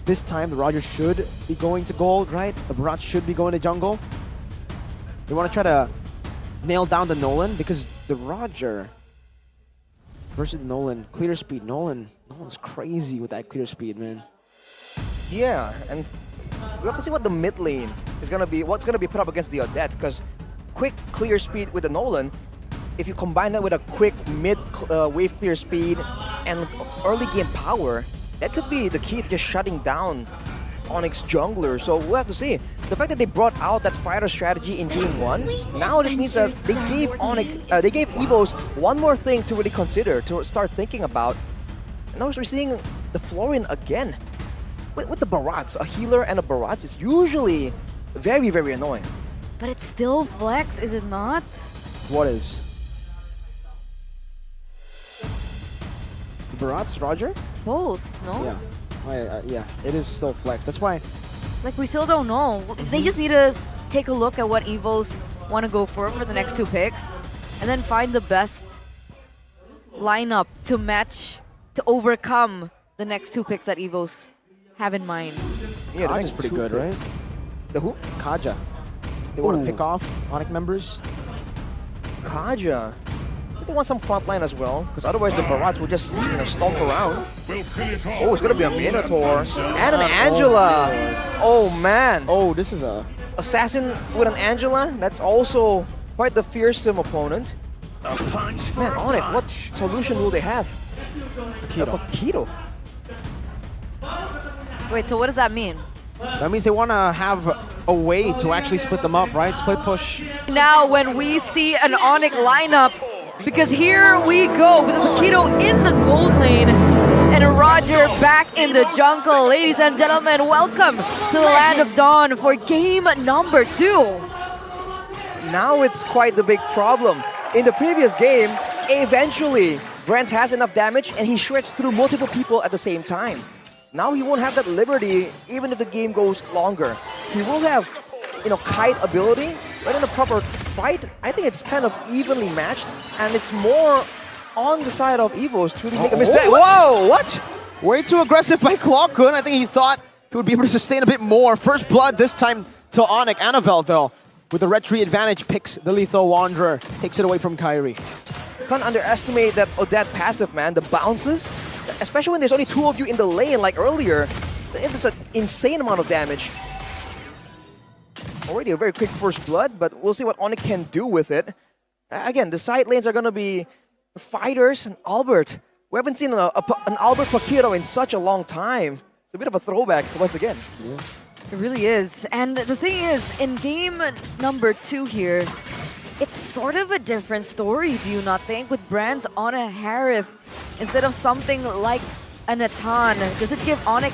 this time the Roger should be going to gold, right? The Barats should be going to jungle. They want to try to nail down the Nolan because the Roger versus Nolan, clear speed. Nolan's crazy with that clear speed, man. Yeah, and we have to see what the mid lane is gonna be, what's gonna be put up against the Odette, because quick clear speed with the Nolan, if you combine that with a quick mid wave clear speed and early game power, that could be the key to just shutting down Onic's jungler. So we'll have to see. The fact that they brought out that fighter strategy in game 1, now it means that they gave they gave Evos one more thing to really consider, to start thinking about. And now we're seeing the Florian again. With the Barats, a healer and a Barats is usually very, very annoying. But it's still flex, is it not? What is? The Barats, Roger? Both, no? Yeah. Yeah, it is still flex. That's why. Like, we still don't know. They just need to take a look at what Evos want to go for the next 2 picks, and then find the best lineup to match, to overcome the next 2 picks that Evos have in mind. Yeah, the Kaja's next pretty 2 good, picks. right? The who? Kaja. They want Ooh. to pick off Onic members. Kaja. They want some front line as well, because otherwise the Barats will just stomp around. Oh, it's gonna be a Minotaur and an Angela. Oh man. Oh, this is a... Assassin with an Angela. That's also quite the fearsome opponent. Man, Onic, what solution will they have? Paquito. Wait, so what does that mean? That means they want to have a way to actually split them up, right? Split push. Now when we see an Onic lineup, because here we go with a Paquito in the gold lane and a Roger back in the jungle. Ladies and gentlemen, welcome to the Land of Dawn for game number 2. Now it's quite the big problem. In the previous game, eventually, Brent has enough damage and he shreds through multiple people at the same time. Now he won't have that liberty even if the game goes longer. He will have, kite ability, but in the proper fight, I think it's kind of evenly matched, and it's more on the side of Evos to really make a mistake. Whoa, what? Way too aggressive by Clockun. I think he thought he would be able to sustain a bit more. First blood this time to Onic. Anavel, though, with the red tree advantage, picks the Lethal Wanderer, takes it away from Kyrie. Can't underestimate that Odette passive, man. The bounces, especially when there's only 2 of you in the lane like earlier, it's an insane amount of damage. Already a very quick first blood, but we'll see what Onic can do with it. Again, the side lanes are going to be fighters and Albert. We haven't seen an Albert Paquito in such a long time. It's a bit of a throwback once again. Yeah. It really is. And the thing is, in game number 2 here, it's sort of a different story, do you not think? With brands on a Harith instead of something like a Natan. Does it give Onic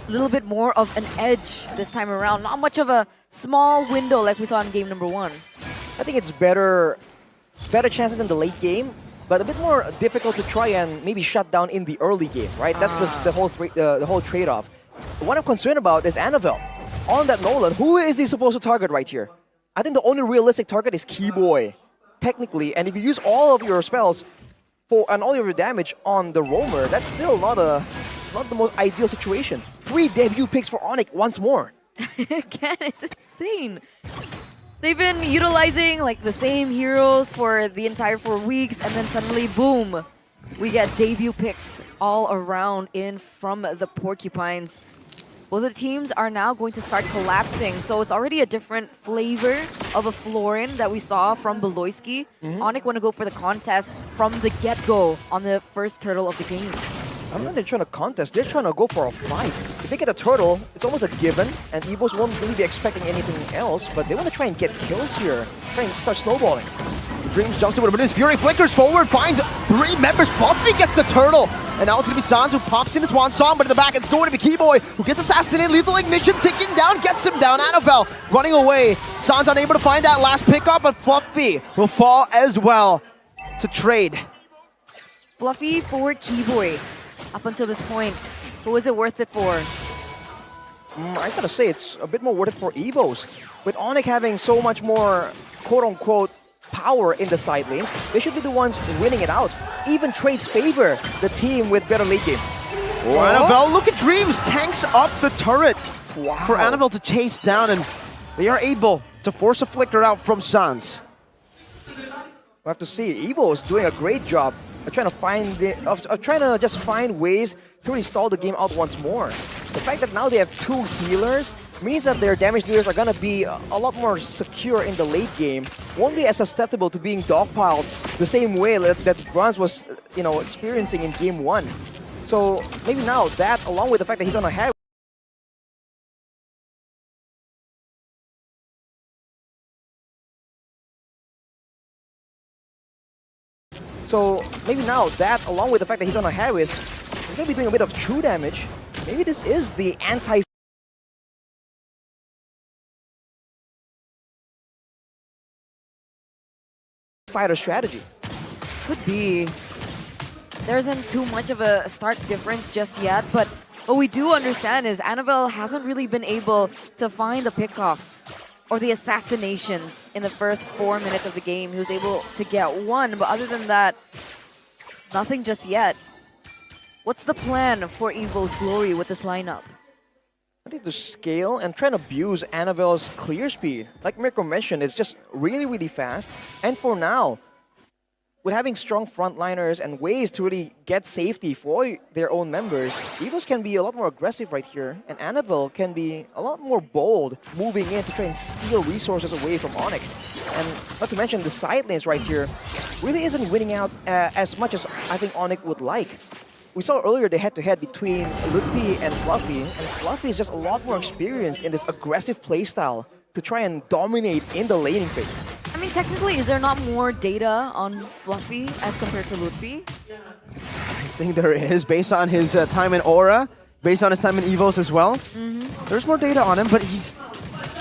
a little bit more of an edge this time around? Not much of a small window like we saw in game number 1. I think it's better chances in the late game, but a bit more difficult to try and maybe shut down in the early game, right? That's the whole trade-off. What I'm concerned about is Anavel. On that Nolan, who is he supposed to target right here? I think the only realistic target is Keyboy, technically. And if you use all of your spells and all of your damage on the roamer, that's still not the most ideal situation. 3 debut picks for Onic once more. Again, it's insane. They've been utilizing like the same heroes for the entire 4 weeks, and then suddenly, boom, we get debut picks all around in from the Porcupines. Well, the teams are now going to start collapsing, so it's already a different flavor of a Florian that we saw from Beloyski. Onic want to go for the contest from the get-go on the first turtle of the game. I don't think they're trying to contest, they're trying to go for a fight. If they get a turtle, it's almost a given, and Evos won't really be expecting anything else, but they want to try and get kills here, try and start snowballing. Dreams jumps in with a bit of Fury, flickers forward, finds 3 members. Fluffy gets the turtle. And now it's going to be Sans who pops in his Swan Song, but in the back it's going to be Keyboy who gets assassinated. Lethal Ignition ticking down, gets him down. Anavel running away. Sans unable to find that last pickup, but Fluffy will fall as well to trade. Fluffy for Keyboy. Up until this point, who is it worth it for? I gotta say, it's a bit more worth it for Evos. With Onic having so much more quote-unquote power in the side lanes, they should be the ones winning it out. Even trades favor the team with better late game. Oh, Annabelle, look at Dreams, tanks up the turret Wow. for Annabelle to chase down, and they are able to force a flicker out from Sans. We have to see. Evo is doing a great job of trying to just find ways to restall the game out once more. The fact that now they have 2 healers means that their damage dealers are gonna be a lot more secure in the late game. Won't be as susceptible to being dogpiled the same way that Bronze was, experiencing in game 1. So maybe now that, along with the fact that he's on a head. So maybe now that, along with the fact that he's on a head with, he's gonna be doing a bit of true damage. Maybe this is the anti fighter strategy. Could be. There isn't too much of a stark difference just yet, but what we do understand is Annabelle hasn't really been able to find the pickoffs or the assassinations in the first 4 minutes of the game. He was able to get 1, but other than that, nothing just yet. What's the plan for Evos Glory with this lineup? I think to scale and try and abuse Annabelle's clear speed. Like Mirko mentioned, it's just really, really fast. And for now, with having strong frontliners and ways to really get safety for their own members, Evos can be a lot more aggressive right here, and Annabelle can be a lot more bold moving in to try and steal resources away from Onic. And not to mention the side lanes right here really isn't winning out as much as I think Onic would like. We saw earlier the head-to-head between Ludpi and Fluffy, and Fluffy is just a lot more experienced in this aggressive playstyle to try and dominate in the laning phase. I mean, technically, is there not more data on Fluffy as compared to Ludpi? I think there is, based on his time in Aura, based on his time in Evos as well. There's more data on him, but he's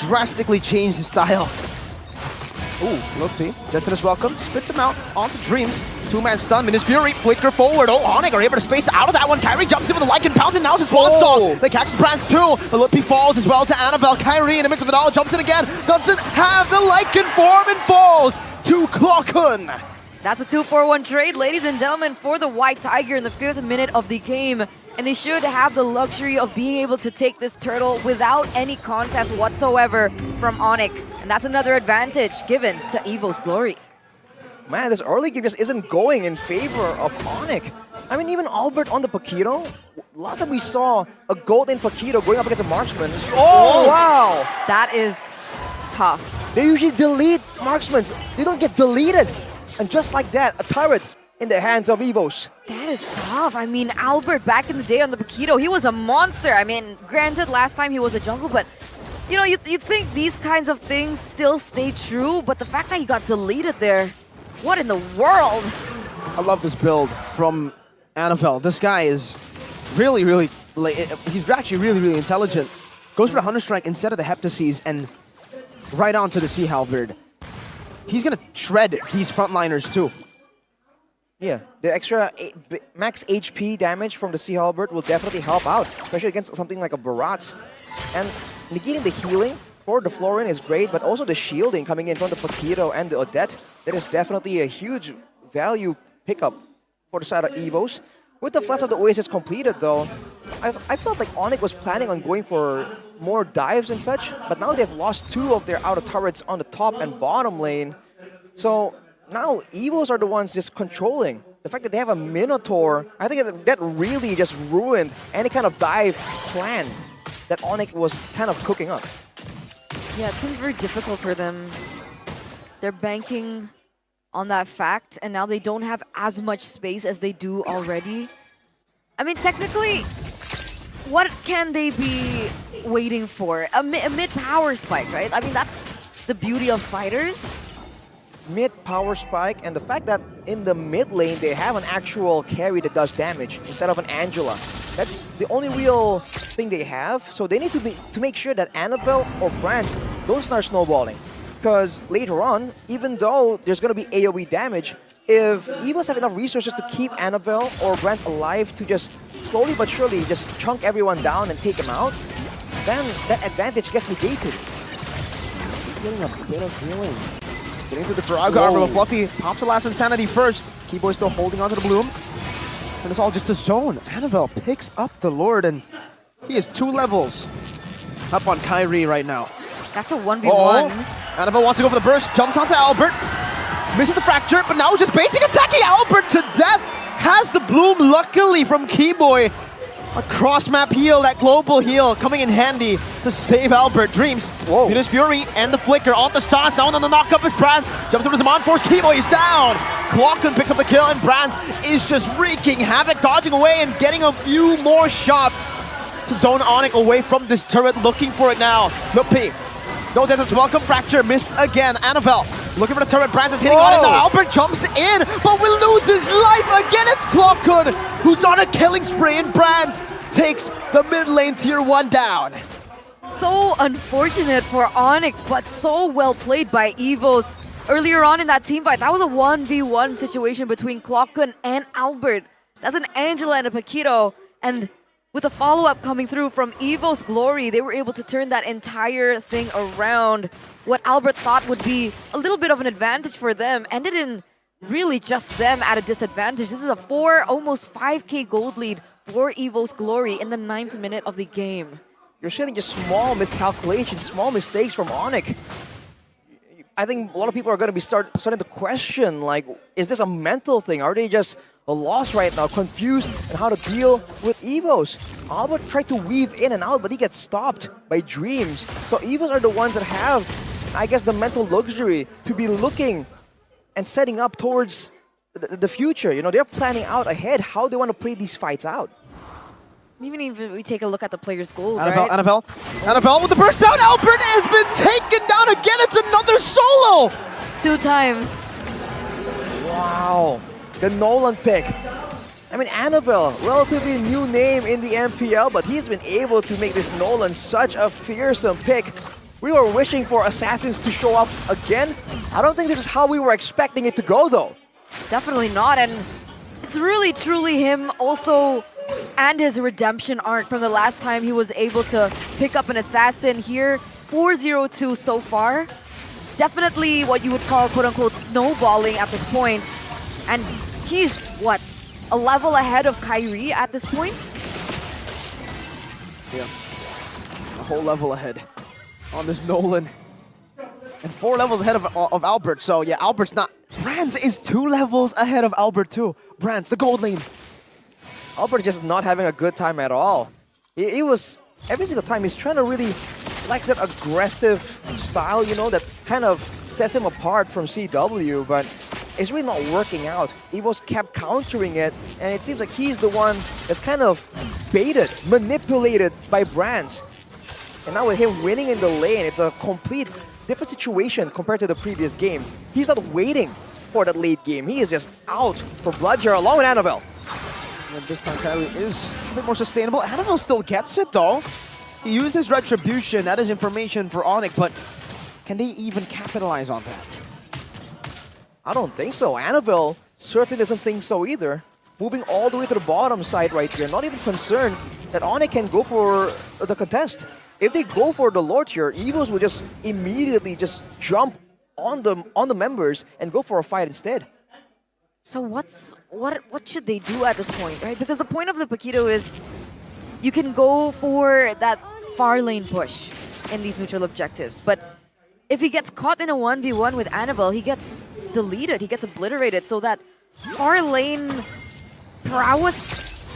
drastically changed his style. Ooh, Ludpi, Destiny's welcome, spits him out onto Dreams. 2-man stun, Minus Fury, flicker forward. Oh, Onic are able to space out of that one. Kyrie jumps in with a Lycan pounce, and now it's his Swan Song. They catch the Brands too, but Ludpi falls as well to Annabelle. Kyrie in the midst of it all jumps in again. Doesn't have the Lycan form and falls to Klokun. That's a 2-4-1 trade, ladies and gentlemen, for the White Tiger in the 5th minute of the game. And they should have the luxury of being able to take this turtle without any contest whatsoever from Onic. And that's another advantage given to Evos Glory. Man, this early game just isn't going in favor of Onic. I mean, even Albert on the Paquito. Last time we saw a golden Paquito going up against a marksman. Oh, wow! That is tough. They usually delete marksmen. They don't get deleted. And just like that, a turret in the hands of Evos. That is tough. I mean, Albert back in the day on the Paquito, he was a monster. I mean, granted, last time he was a jungle, but you know, you'd think these kinds of things still stay true, but the fact that he got deleted there, what in the world? I love this build from Annabelle. This guy is really, he's actually really intelligent. Goes for the Hunter Strike instead of the Heptaseas and right onto the Sea Halberd. He's gonna shred these frontliners too. Yeah, the extra max HP damage from the Sea Halberd will definitely help out, especially against something like a Barats. And negating the healing for the Florin is great, but also the shielding coming in from the Paquito and the Odette, that is definitely a huge value pickup for the side of Evos. With the Flash of the Oasis completed though, I felt like Onic was planning on going for more dives and such, but now they've lost 2 of their outer turrets on the top and bottom lane. So now Evos are the ones just controlling. The fact that they have a Minotaur, I think that really just ruined any kind of dive plan that Onic was kind of cooking up. Yeah, it seems very difficult for them. They're banking on that fact, and now they don't have as much space as they do already. I mean, technically, what can they be waiting for? A mid-power spike, right? I mean, that's the beauty of fighters. Mid-power spike, and the fact that in the mid lane they have an actual carry that does damage instead of an Angela. That's the only real thing they have, so they need to make sure that Annabelle or Brands don't start snowballing. Because later on, even though there's going to be AoE damage, if Evos have enough resources to keep Annabelle or Brands alive to just slowly but surely just chunk everyone down and take them out, then that advantage gets negated. Getting a bit of healing. Getting through the Frog Armor, but Fluffy pops the last Insanity first. Keyboy still holding onto the Bloom. And it's all just a zone. Annabelle picks up the Lord, and he is 2 levels up on Kyrie right now. That's a 1v1. Uh-oh. Annabelle wants to go for the burst, jumps onto Albert, misses the fracture, but now just basic attacking Albert to death. Has the bloom, luckily, from Keyboy. A cross-map heal, that global heal, coming in handy to save Albert. Dreams, Venus Fury, and the flicker off the stance. Now on the knock-up is Brands. Jumps over to Zaman Force, Keyboy is down. Clockun picks up the kill, and Brands is just wreaking havoc, dodging away and getting a few more shots to zone Onic away from this turret, looking for it now. Lupi, no damage, welcome, fracture, missed again. Annabelle, looking for the turret, Brands is hitting on it now. Albert jumps in, but will lose his life again. It's Clockun who's on a killing spree, and Brands takes the mid lane tier 1 down. So unfortunate for Onic, but so well played by Evos. Earlier on in that team fight, that was a 1v1 situation between Clockun and Albert. That's an Angela and a Paquito, and with a follow-up coming through from Evos Glory, they were able to turn that entire thing around. What Albert thought would be a little bit of an advantage for them ended in really just them at a disadvantage. This is a almost 5k gold lead for Evos Glory in the 9th minute of the game. You're seeing just small miscalculations, small mistakes from Onic. I think a lot of people are going to be starting to question, like, is this a mental thing? Are they just lost right now, confused on how to deal with Evos? Albert tried to weave in and out, but he gets stopped by Dreams. So Evos are the ones that have, I guess, the mental luxury to be looking and setting up towards the future. You know, they're planning out ahead how they want to play these fights out. Even if we take a look at the player's goal, Annabelle, right? Annabelle with the burst down. Albert has been taken down again. It's another solo. 2 times. Wow. The Nolan pick. I mean, Annabelle, relatively new name in the MPL, but he's been able to make this Nolan such a fearsome pick. We were wishing for Assassins to show up again. I don't think this is how we were expecting it to go, though. Definitely not, and it's really truly him also and his redemption arc from the last time he was able to pick up an Assassin here. 4-0-2 so far. Definitely what you would call quote-unquote snowballing at this point. And he's, what, a level ahead of Kyrie at this point? Yeah, a whole level ahead on this Nolan. And 4 levels ahead of Albert, so yeah, Albert's not... Brands is 2 levels ahead of Albert too. Brands, the gold lane. Albert just not having a good time at all. He was, every single time, he's trying to really like that aggressive style, you know, that kind of sets him apart from CW, but it's really not working out. Evos kept countering it, and it seems like he's the one that's kind of baited, manipulated by Brands. And now with him winning in the lane, it's a complete different situation compared to the previous game. He's not waiting for that late game. He is just out for blood here along with Annabelle. And this time Kyrie is a bit more sustainable. Annabelle still gets it though. He used his retribution, that is information for Onic, but can they even capitalize on that? I don't think so. Annabelle certainly doesn't think so either. Moving all the way to the bottom side right here, not even concerned that Onic can go for the contest. If they go for the Lord here, Evos will just immediately just jump on the members and go for a fight instead. So what should they do at this point, right? Because the point of the Paquito is you can go for that far lane push in these neutral objectives, but if he gets caught in a 1v1 with Annabelle, he gets deleted, he gets obliterated, so that far lane prowess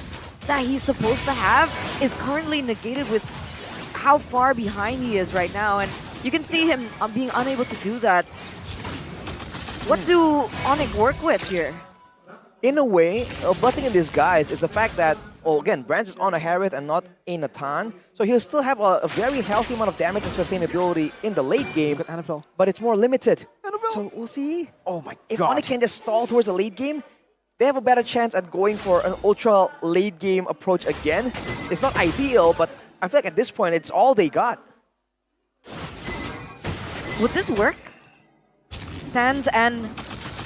that he's supposed to have is currently negated with how far behind he is right now, and you can see him being unable to do that. What do Onic work with here? In a way, a blessing in disguise is the fact that, well, again, Brands is on a Harriet and not a Natan, so he'll still have a very healthy amount of damage and sustainability in the late game, but it's more limited. So we'll see. Oh my If god. Onic can just stall towards the late game, they have a better chance at going for an ultra late game approach again. It's not ideal, but I feel like at this point, it's all they got. Would this work? Sans and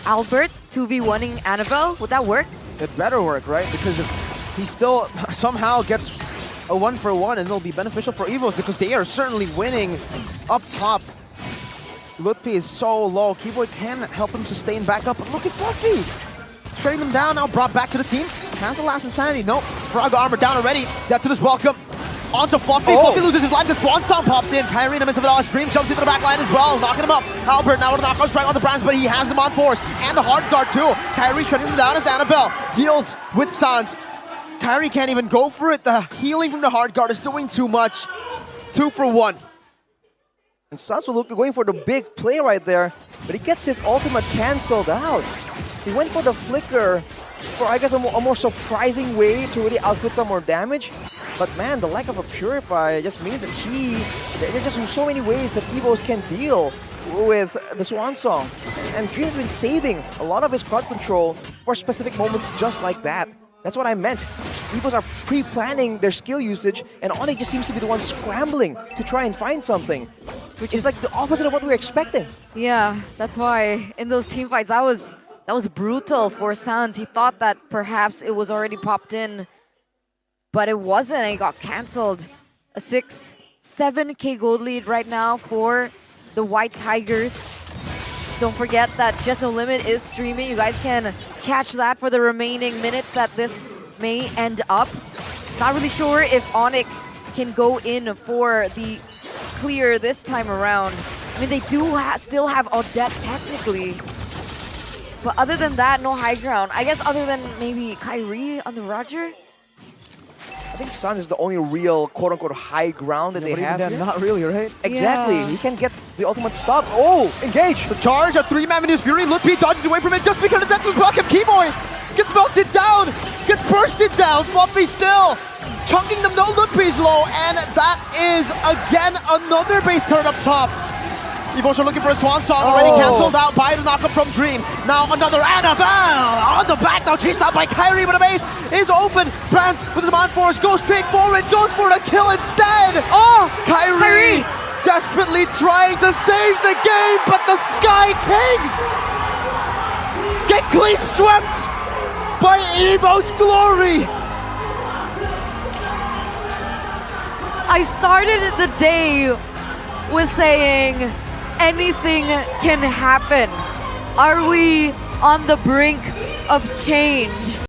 Albert 2v1ing Annabelle, would that work? It better work, right? Because if he still somehow gets a 1-for-1, and it'll be beneficial for Evos because they are certainly winning up top. Lutpi is so low. Keyboy can help him sustain back up. But look at Fluffy! Shutting them down, now brought back to the team. Has the last insanity. Nope. Frog armor down already. Dead to this welcome. Onto Fluffy. Oh. Fluffy loses his life. The Swan Song popped in. Kyrie in the midst of it all. Stream jumps into the back line as well, knocking him up. Albert now with a knockout strike on the Brands, but he has them on force. And the hard guard too. Kyrie shutting them down as Annabelle heals with Sans. Kyrie can't even go for it. The healing from the hard guard is doing too much. 2 for 1. And Sans was going for the big play right there, but he gets his ultimate cancelled out. He went for the flicker for, I guess, a more surprising way to really output some more damage. But man, the lack of a Purify just means that there are just so many ways that Evos can deal with the Swan Song. And Dream has been saving a lot of his crowd control for specific moments just like that. That's what I meant. Evos are pre-planning their skill usage, and Onic just seems to be the one scrambling to try and find something. Which is like the opposite of what we were expecting. Yeah, that's why in those team fights, that was brutal for Sans. He thought that perhaps it was already popped in, but it wasn't, and it got cancelled. A 7K gold lead right now for the White Tigers. Don't forget that Just No Limit is streaming. You guys can catch that for the remaining minutes that this may end up. Not really sure if Onic can go in for the clear this time around. I mean, they do still have Odette technically. But other than that, no high ground. I guess other than maybe Kyrie on the Roger? I think Sans is the only real quote-unquote high ground that they have here. Not really, right? Exactly. Yeah. He can get the ultimate stop. Oh, engage! So charge, a 3-man Venus Fury. Ludwig dodges away from it just because of Dexter's welcome. Keyboy gets melted down, gets bursted down. Fluffy still chunking them. No, Ludwig's low, and that is again another base turn up top. Evos are looking for a Swan Song, already cancelled out by the knockup from Dreams. Now another Annabelle on the back, now chased out by Kyrie, but the base is open. Brands with his on force, goes straight forward, goes for the kill instead. Oh, Kyrie desperately trying to save the game, but the Sky Kings get clean swept by Evos Glory. I started the day with saying anything can happen. Are we on the brink of change?